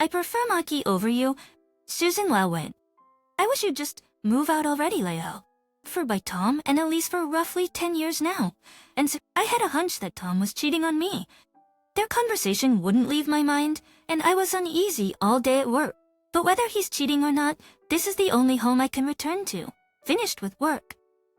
I prefer Maki over you. Susan Lawin. I wish you'd just move out already, Leo. For by Tom and Elise for roughly 10 years now. And so I had a hunch that Tom was cheating on me. Their conversation wouldn't leave my mind, and I was uneasy all day at work. But whether he's cheating or not, this is the only home I can return to. Finished with work.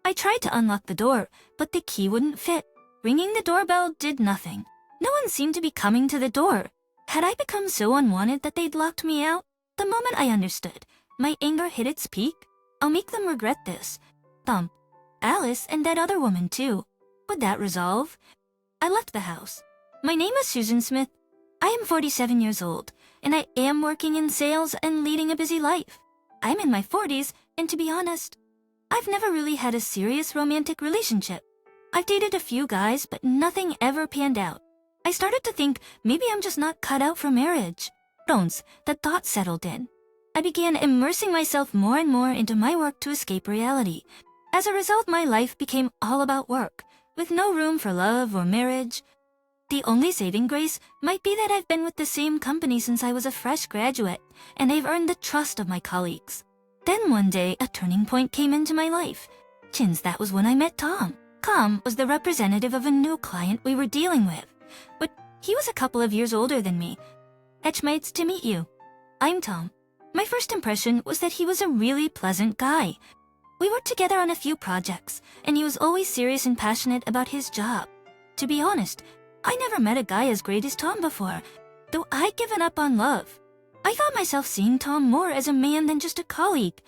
I tried to unlock the door, but the key wouldn't fit. Ringing the doorbell did nothing. No one seemed to be coming to the door. Had I become so unwanted that they'd locked me out? The moment I understood, my anger hit its peak. I'll make them regret this. Tom, Alice, and that other woman too. Would that resolve? I left the house. My name is Susan Smith. I am 47 years old, and I am working in sales and leading a busy life. I'm in my 40s, and to be honest, I've never really had a serious romantic relationship. I've dated a few guys, but nothing ever panned out. I started to think maybe I'm just not cut out for marriage. Once the thought settled in, I began immersing myself more and more into my work to escape reality. As a result, my life became all about work, with no room for love or marriage. The only saving grace might be that I've been with the same company since I was a fresh graduate, and I've earned the trust of my colleagues. Then one day, a turning point came into my life. Since that was when I met Tom. Tom was the representative of a new client we were dealing with, but he was a couple of years older than me. Etchmates to meet you. I'm Tom. My first impression was that he was a really pleasant guy. We worked together on a few projects, and he was always serious and passionate about his job. To be honest, I never met a guy as great as Tom before, though I'd given up on love. I found myself seeing Tom more as a man than just a colleague.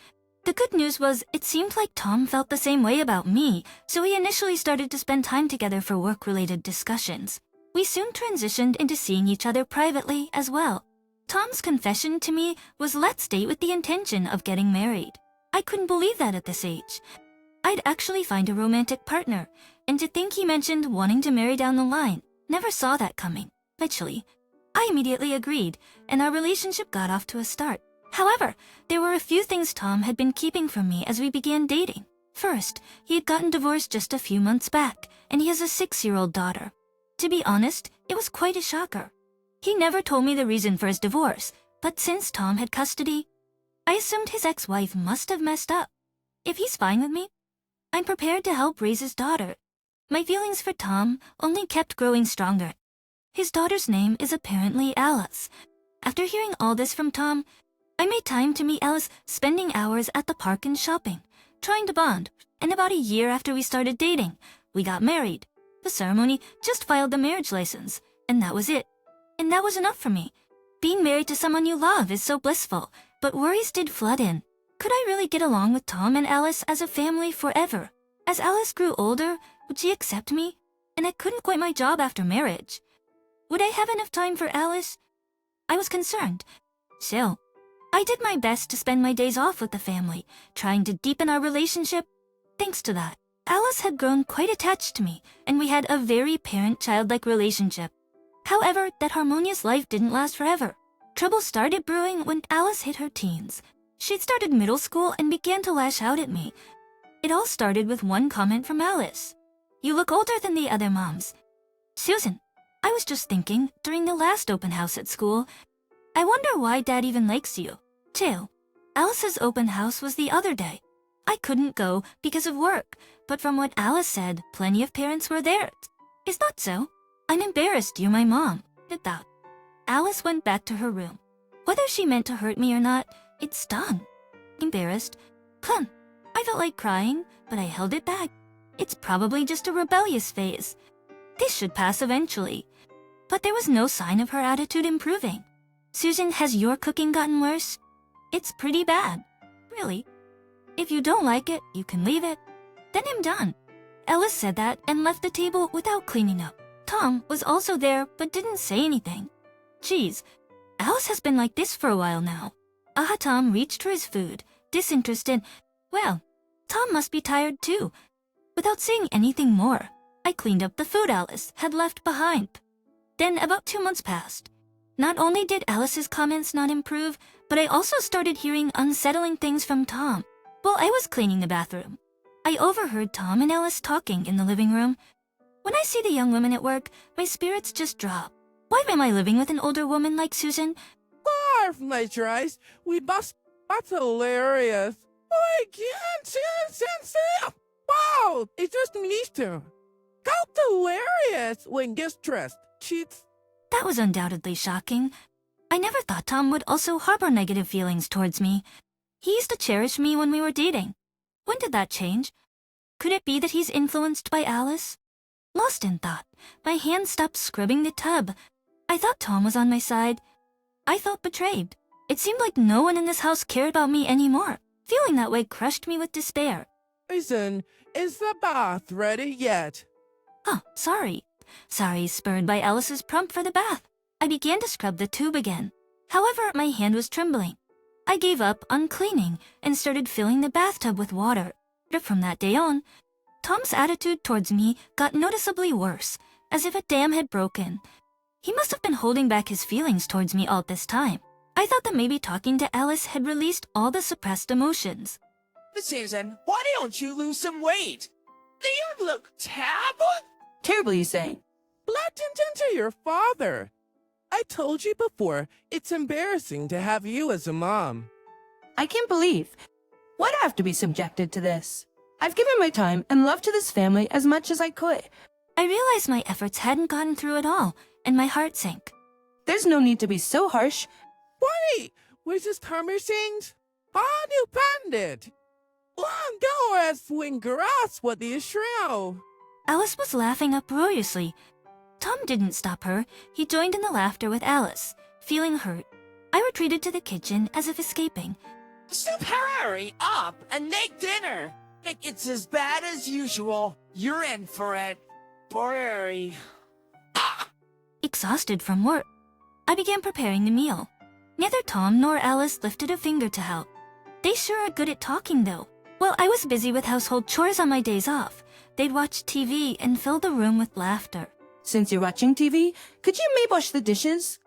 The good news was it seemed like Tom felt the same way about me, so we initially started to spend time together for work-related discussions. We soon transitioned into seeing each other privately as well. Tom's confession to me was let's date with the intention of getting married. I couldn't believe that at this age. I'd actually find a romantic partner, and to think he mentioned wanting to marry down the line, never saw that coming. Eventually, I immediately agreed, and our relationship got off to a start. However, there were a few things Tom had been keeping from me as we began dating. First, he had gotten divorced just a few months back, and he has a 6-year-old daughter. To be honest, it was quite a shocker. He never told me the reason for his divorce, but since Tom had custody, I assumed his ex-wife must have messed up. If he's fine with me, I'm prepared to help raise his daughter. My feelings for Tom only kept growing stronger. His daughter's name is apparently Alice. After hearing all this from Tom, I made time to meet Alice, spending hours at the park and shopping, trying to bond, and about a year after we started dating, we got married. The ceremony just filed the marriage license, and that was it. And that was enough for me. Being married to someone you love is so blissful, but worries did flood in. Could I really get along with Tom and Alice as a family forever? As Alice grew older, would she accept me? And I couldn't quit my job after marriage. Would I have enough time for Alice? I was concerned. Still, I did my best to spend my days off with the family, trying to deepen our relationship. Thanks to that, Alice had grown quite attached to me, and we had a very parent-child-like relationship. However, that harmonious life didn't last forever. Trouble started brewing when Alice hit her teens. She'd started middle school and began to lash out at me. It all started with one comment from Alice. "You look older than the other moms." Susan, I was just thinking, during the last open house at school, I wonder why Dad even likes you. 2. Alice's open house was the other day. I couldn't go because of work, but from what Alice said, plenty of parents were there. Is that so? I'm embarrassed you're my mom. Did that. Alice went back to her room. Whether she meant to hurt me or not, it stung. Embarrassed. I felt like crying, but I held it back. It's probably just a rebellious phase. This should pass eventually. But there was no sign of her attitude improving. Susan, has your cooking gotten worse? It's pretty bad. Really? If you don't like it, you can leave it. Then I'm done. Alice said that and left the table without cleaning up. Tom was also there but didn't say anything. Geez, Alice has been like this for a while now. Tom reached for his food, disinterested. Well, Tom must be tired too. Without saying anything more, I cleaned up the food Alice had left behind. Then about 2 months passed. Not only did Alice's comments not improve, but I also started hearing unsettling things from Tom. While I was cleaning the bathroom, I overheard Tom and Alice talking in the living room. When I see the young women at work, my spirits just drop. Why am I living with an older woman like Susan? Carve, my choice. We must. That's hilarious. I can't see. Wow, it's just Easter. How hilarious when gets dressed. Cheats. That was undoubtedly shocking. I never thought Tom would also harbor negative feelings towards me. He used to cherish me when we were dating. When did that change? Could it be that he's influenced by Alice? Lost in thought, my hand stopped scrubbing the tub. I thought Tom was on my side. I felt betrayed. It seemed like no one in this house cared about me anymore. Feeling that way crushed me with despair. Listen, is the bath ready yet? Oh, sorry. Sorry, spurred by Alice's prompt for the bath. I began to scrub the tube again. However, my hand was trembling. I gave up on cleaning and started filling the bathtub with water. But from that day on, Tom's attitude towards me got noticeably worse, as if a dam had broken. He must have been holding back his feelings towards me all this time. I thought that maybe talking to Alice had released all the suppressed emotions. Susan, why don't you lose some weight? Do you look terrible? Terrible, you say? Blatant into your father. I told you before, it's embarrassing to have you as a mom. I can't believe. Why'd I have to be subjected to this? I've given my time and love to this family as much as I could. I realized my efforts hadn't gotten through at all, and my heart sank. There's no need to be so harsh. Wait, was this conversations? How new bandit? Long go as swing grass with the shroud. Alice was laughing uproariously. Tom didn't stop her. He joined in the laughter with Alice. Feeling hurt, I retreated to the kitchen as if escaping. Stop hurry up and make dinner. It's as bad as usual. You're in for it. Boy. Exhausted from work, I began preparing the meal. Neither Tom nor Alice lifted a finger to help. They sure are good at talking, though. While I was busy with household chores on my days off, they'd watch TV and fill the room with laughter. Since you're watching TV, could you maybe wash the dishes?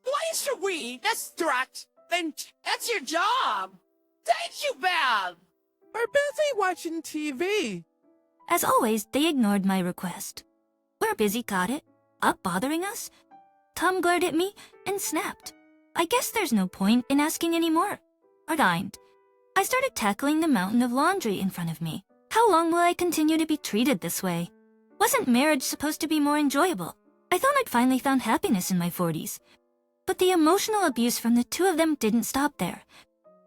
Why should we? That's threat. And that's your job. Thank you, Bab. We're busy watching TV. As always, they ignored my request. We're busy, got it? Up bothering us? Tom glared at me and snapped. I guess there's no point in asking anymore. Resigned. I started tackling the mountain of laundry in front of me. How long will I continue to be treated this way? Wasn't marriage supposed to be more enjoyable? I thought I'd finally found happiness in my 40s. But the emotional abuse from the two of them didn't stop there.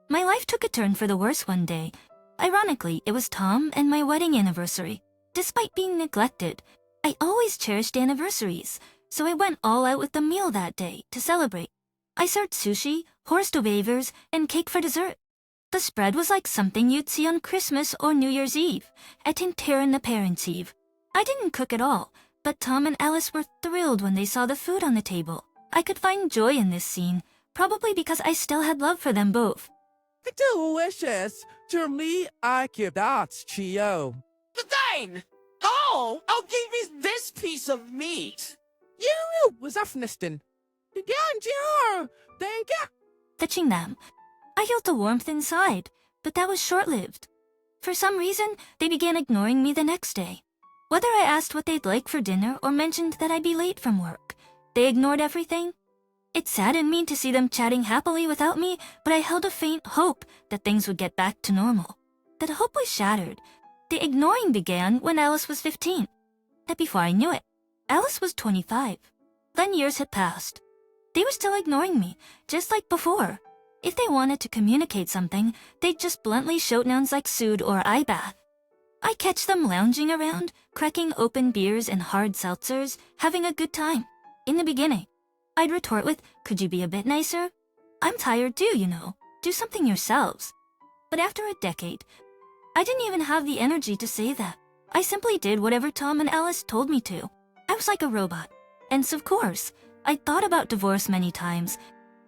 My life took a turn for the worse one day. Ironically, it was Tom and my wedding anniversary. Despite being neglected, I always cherished anniversaries, so I went all out with the meal that day to celebrate. I served sushi, horse wafers, and cake for dessert. The spread was like something you'd see on Christmas or New Year's Eve, at Tinterin the Parents' Eve. I didn't cook at all, but Tom and Alice were thrilled when they saw the food on the table. I could find joy in this scene, probably because I still had love for them both. Delicious. To me, I give that Chio. Dane! Oh, I'll give you this piece of meat. You was Afghanistan. Thank you. Touching them, I felt the warmth inside, but that was short-lived. For some reason, they began ignoring me the next day. Whether I asked what they'd like for dinner or mentioned that I'd be late from work, they ignored everything. It saddened me to see them chatting happily without me, but I held a faint hope that things would get back to normal. That hope was shattered. The ignoring began when Alice was 15. But before I knew it, Alice was 25. Then years had passed. They were still ignoring me, just like before. If they wanted to communicate something, they'd just bluntly shout nouns like sood or I bath. I catch them lounging around, cracking open beers and hard seltzers, having a good time. In the beginning, I'd retort with, could you be a bit nicer? I'm tired too, you know. Do something yourselves. But after a decade, I didn't even have the energy to say that. I simply did whatever Tom and Alice told me to. I was like a robot. And of course, I thought about divorce many times,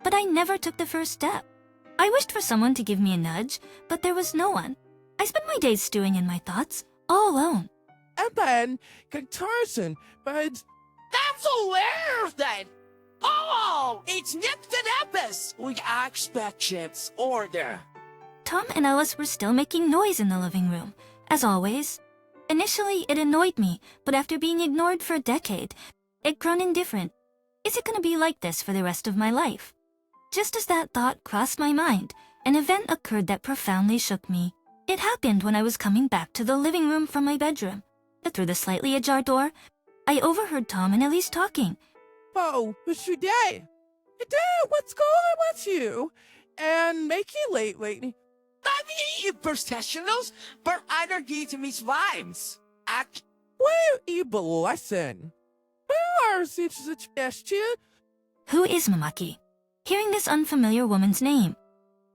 but I never took the first step. I wished for someone to give me a nudge, but there was no one. I spent my days stewing in my thoughts, all alone. And then, comparison, but... That's hilarious then. Oh, it's nipped and epis. We expect its order. Tom and Alice were still making noise in the living room, as always. Initially, it annoyed me, but after being ignored for a decade, it grown indifferent. Is it gonna be like this for the rest of my life? Just as that thought crossed my mind, an event occurred that profoundly shook me. It happened when I was coming back to the living room from my bedroom. Through the slightly ajar door, I overheard Tom and Elise talking. Oh, what's your day? Dad, what's going on with you? And make you lately? Kami professionals berenergi to mis vibes. Well, you blessing. Where are such suggestion? Who is Mamaki? Hearing this unfamiliar woman's name,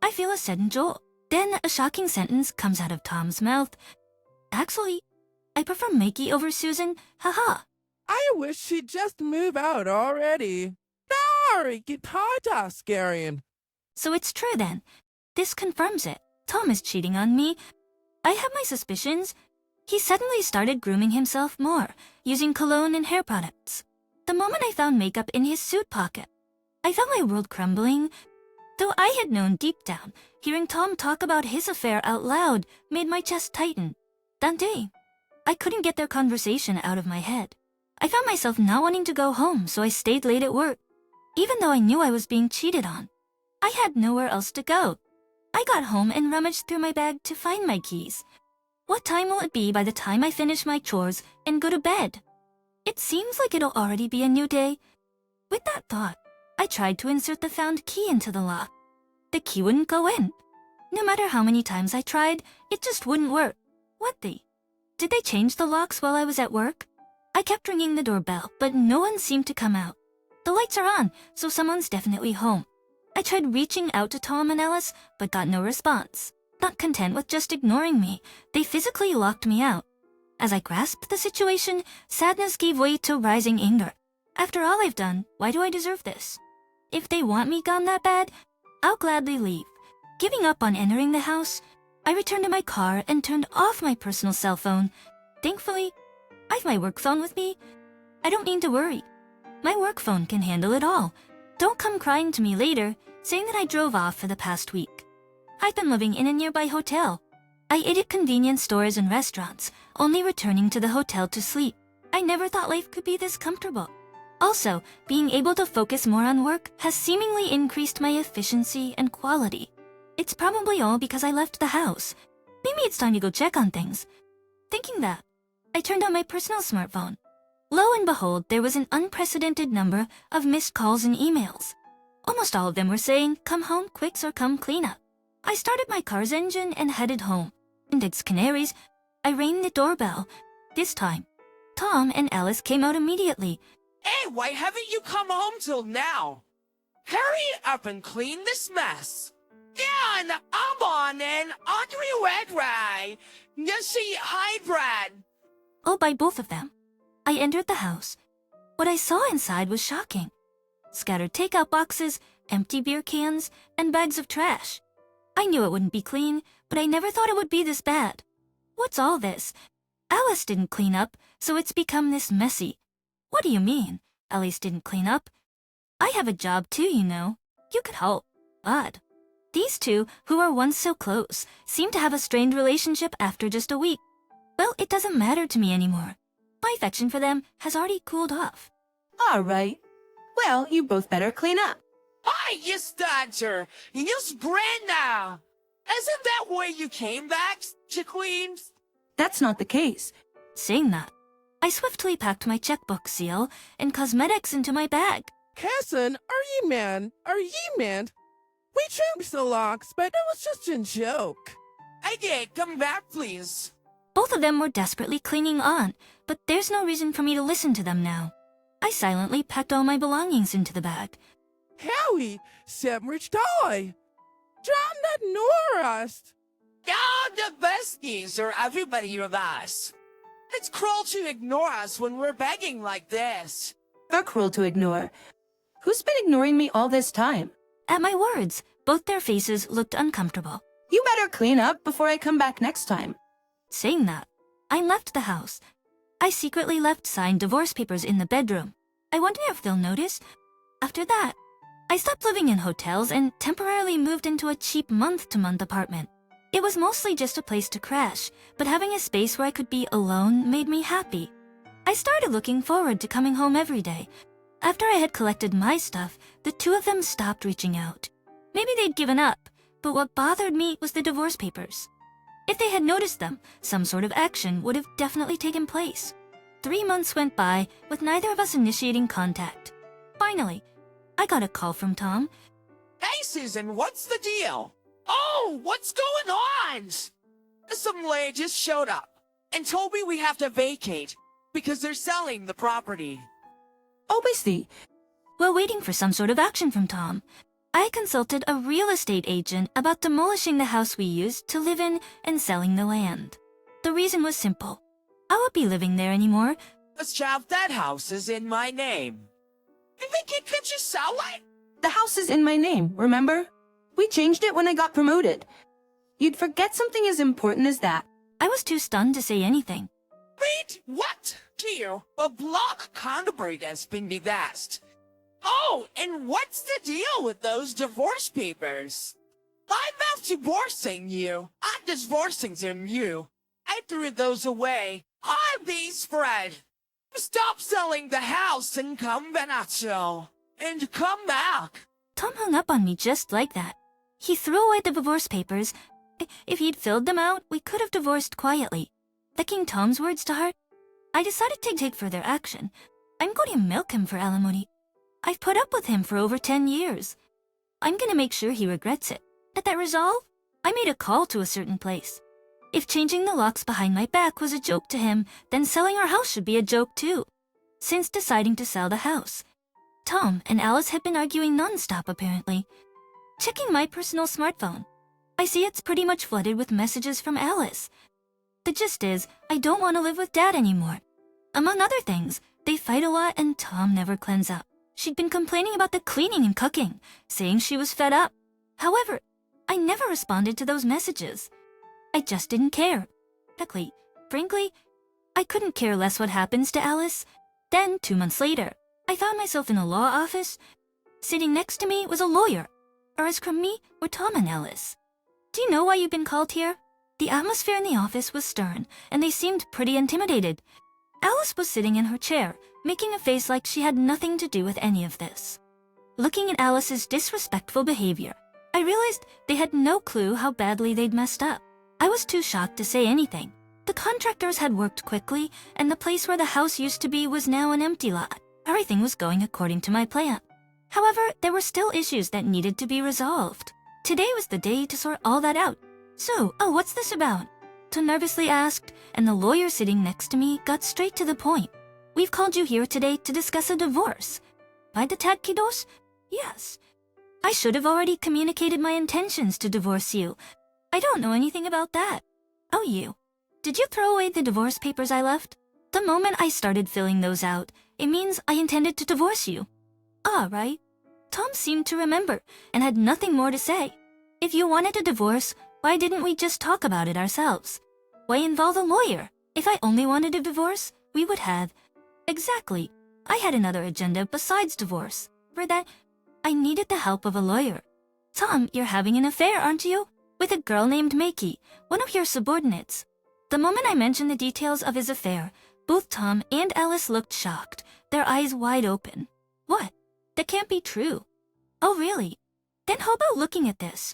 I feel a sudden jolt. Then a shocking sentence comes out of Tom's mouth. Actually, I prefer Makey over Susan, haha. I wish she'd just move out already. Sorry, get hard scaring. So it's true then. This confirms it. Tom is cheating on me. I have my suspicions. He suddenly started grooming himself more, using cologne and hair products. The moment I found makeup in his suit pocket, I felt my world crumbling. Though I had known deep down, hearing Tom talk about his affair out loud made my chest tighten. That day, I couldn't get their conversation out of my head. I found myself not wanting to go home, so I stayed late at work. Even though I knew I was being cheated on, I had nowhere else to go. I got home and rummaged through my bag to find my keys. What time will it be by the time I finish my chores and go to bed? It seems like it'll already be a new day. With that thought, I tried to insert the found key into the lock. The key wouldn't go in. No matter how many times I tried, it just wouldn't work. Did they change the locks while I was at work? I kept ringing the doorbell, but no one seemed to come out. The lights are on, so someone's definitely home. I tried reaching out to Tom and Alice, but got no response. Not content with just ignoring me, they physically locked me out. As I grasped the situation, sadness gave way to rising anger. After all I've done, why do I deserve this? If they want me gone that bad, I'll gladly leave. Giving up on entering the house, I returned to my car and turned off my personal cell phone. Thankfully, I've my work phone with me. I don't need to worry. My work phone can handle it all. Don't come crying to me later, saying that I drove off for the past week. I've been living in a nearby hotel. I ate at convenience stores and restaurants, only returning to the hotel to sleep. I never thought life could be this comfortable. Also, being able to focus more on work has seemingly increased my efficiency and quality. It's probably all because I left the house. Maybe it's time to go check on things. Thinking that, I turned on my personal smartphone. Lo and behold, there was an unprecedented number of missed calls and emails. Almost all of them were saying, "Come home quicks" or "Come clean up." I started my car's engine and headed home. And it's Canaries. I rang the doorbell. This time, Tom and Alice came out immediately. Hey, why haven't you come home till now? Hurry up and clean this mess. Yeah, and I'm on and Audrey Redray. You see, hi, Brad. Oh, by both of them. I entered the house. What I saw inside was shocking. Scattered takeout boxes, empty beer cans, and bags of trash. I knew it wouldn't be clean, but I never thought it would be this bad. What's all this? Alice didn't clean up, so it's become this messy. What do you mean? Alice didn't clean up? I have a job too, you know. You could help. Odd. These two, who were once so close, seem to have a strained relationship after just a week. Well, it doesn't matter to me anymore. My affection for them has already cooled off. All right. Well, you both better clean up. Hi, you starter. You sprint now. Isn't that where you came back, Queens? That's not the case. Saying that, I swiftly packed my checkbook seal and cosmetics into my bag. Cousin, are you man? We changed the locks, but it was just a joke. I did. Come back, please. Both of them were desperately clinging on, but there's no reason for me to listen to them now. I silently packed all my belongings into the bag. Howie, Semrich toy. John that nor us. You're the besties, or everybody of us. It's cruel to ignore us when we're begging like this. You're cruel to ignore. Who's been ignoring me all this time? At my words, both their faces looked uncomfortable. You better clean up before I come back next time. Saying that, I left the house. I secretly left signed divorce papers in the bedroom. I wonder if they'll notice. After that, I stopped living in hotels and temporarily moved into a cheap month-to-month apartment. It was mostly just a place to crash, but having a space where I could be alone made me happy. I started looking forward to coming home every day. After I had collected my stuff, the two of them stopped reaching out. Maybe they'd given up, but what bothered me was the divorce papers. If they had noticed them, some sort of action would have definitely taken place. 3 months went by with neither of us initiating contact. Finally, I got a call from Tom. Hey, Susan, what's the deal? Oh, what's going on? Some lady just showed up and told me we have to vacate because they're selling the property. Oh, I see. While waiting for some sort of action from Tom, I consulted a real estate agent about demolishing the house we used to live in and selling the land. The reason was simple. I won't be living there anymore. Chav, that house is in my name. You think you could just sell it? The house is in my name, remember? We changed it when I got promoted. You'd forget something as important as that. I was too stunned to say anything. Wait, what? Dear, a block contemporary has been asked. Oh, and what's the deal with those divorce papers? I'm not divorcing you. I'm divorcing from you. I threw those away. I'm being spread. Stop selling the house and come back. And come back. Tom hung up on me just like that. He threw away the divorce papers. If he'd filled them out, we could have divorced quietly. Taking Tom's words to heart, I decided to take further action. I'm going to milk him for alimony. I've put up with him for over 10 years. I'm going to make sure he regrets it. At that resolve, I made a call to a certain place. If changing the locks behind my back was a joke to him, then selling our house should be a joke too. Since deciding to sell the house, Tom and Alice had been arguing non-stop apparently. Checking my personal smartphone, I see it's pretty much flooded with messages from Alice. The gist is, I don't want to live with Dad anymore. Among other things, they fight a lot and Tom never cleans up. She'd been complaining about the cleaning and cooking, saying she was fed up. However, I never responded to those messages. I just didn't care. Frankly, I couldn't care less what happens to Alice. Then, 2 months later, I found myself in a law office. Sitting next to me was a lawyer. As from me were Tom and Alice. Do you know why you've been called here? The atmosphere in the office was stern, and they seemed pretty intimidated. Alice was sitting in her chair, making a face like she had nothing to do with any of this. Looking at Alice's disrespectful behavior, I realized they had no clue how badly they'd messed up. I was too shocked to say anything. The contractors had worked quickly, and the place where the house used to be was now an empty lot. Everything was going according to my plan. However, there were still issues that needed to be resolved. Today was the day to sort all that out. So, what's this about? Tom nervously asked, and the lawyer sitting next to me got straight to the point. We've called you here today to discuss a divorce. By the Tadkidos? Yes. I should have already communicated my intentions to divorce you. I don't know anything about that. Oh, you. Did you throw away the divorce papers I left? The moment I started filling those out, it means I intended to divorce you. Ah, right. Tom seemed to remember and had nothing more to say. If you wanted a divorce, why didn't we just talk about it ourselves? Why involve a lawyer? If I only wanted a divorce, we would have. Exactly. I had another agenda besides divorce. For that, I needed the help of a lawyer. Tom, you're having an affair, aren't you? With a girl named Makey, one of your subordinates. The moment I mentioned the details of his affair, both Tom and Alice looked shocked, their eyes wide open. What? That can't be true. Oh, really? Then how about looking at this?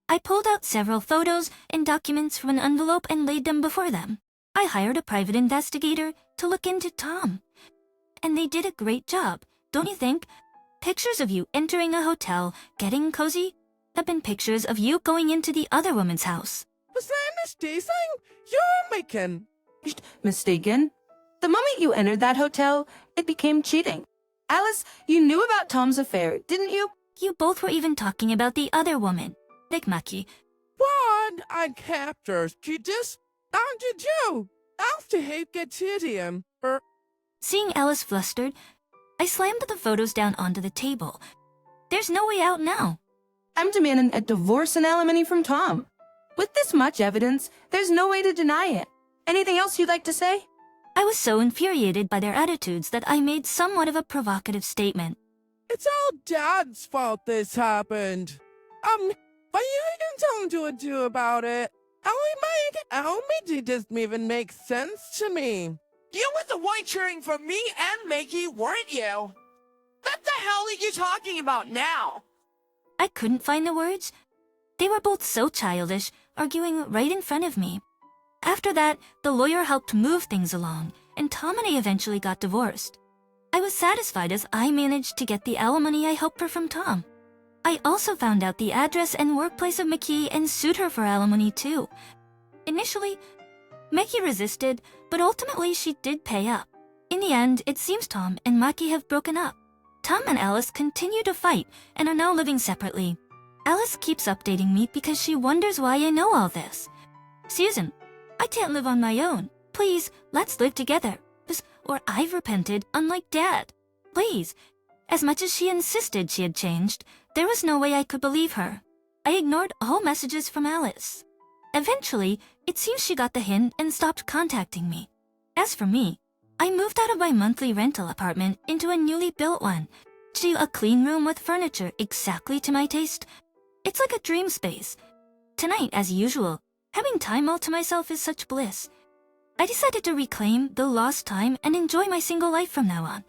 I pulled out several photos and documents from an envelope and laid them before them. I hired a private investigator to look into Tom. And they did a great job, don't you think? Pictures of you entering a hotel, getting cozy, have been pictures of you going into the other woman's house. Was that a mistake? You're making. Mistaken? The moment you entered that hotel, it became cheating. Alice, you knew about Tom's affair, didn't you? You both were even talking about the other woman, Maki. What? I captured. You just. How did you? After hate get to him. Seeing Alice flustered, I slammed the photos down onto the table. There's no way out now. I'm demanding a divorce and alimony from Tom. With this much evidence, there's no way to deny it. Anything else you'd like to say? I was so infuriated by their attitudes that I made somewhat of a provocative statement. It's all Dad's fault this happened. What you can tell him to do about it? How it doesn't even make sense to me. You were the one cheering for me and Makey, weren't you? What the hell are you talking about now? I couldn't find the words. They were both so childish, arguing right in front of me. After that, the lawyer helped move things along, and Tom and I eventually got divorced. I was satisfied as I managed to get the alimony I hoped for from Tom. I also found out the address and workplace of Maki and sued her for alimony too. Initially, Maki resisted, but ultimately she did pay up. In the end, it seems Tom and Maki have broken up. Tom and Alice continue to fight and are now living separately. Alice keeps updating me because she wonders why I know all this. Susan, I can't live on my own. Please, let's live together. Or I've repented, unlike Dad. Please. As much as she insisted she had changed, there was no way I could believe her. I ignored all messages from Alice. Eventually, it seems she got the hint and stopped contacting me. As for me, I moved out of my monthly rental apartment into a newly built one, to a clean room with furniture exactly to my taste. It's like a dream space. Tonight, as usual, having time all to myself is such bliss. I decided to reclaim the lost time and enjoy my single life from now on.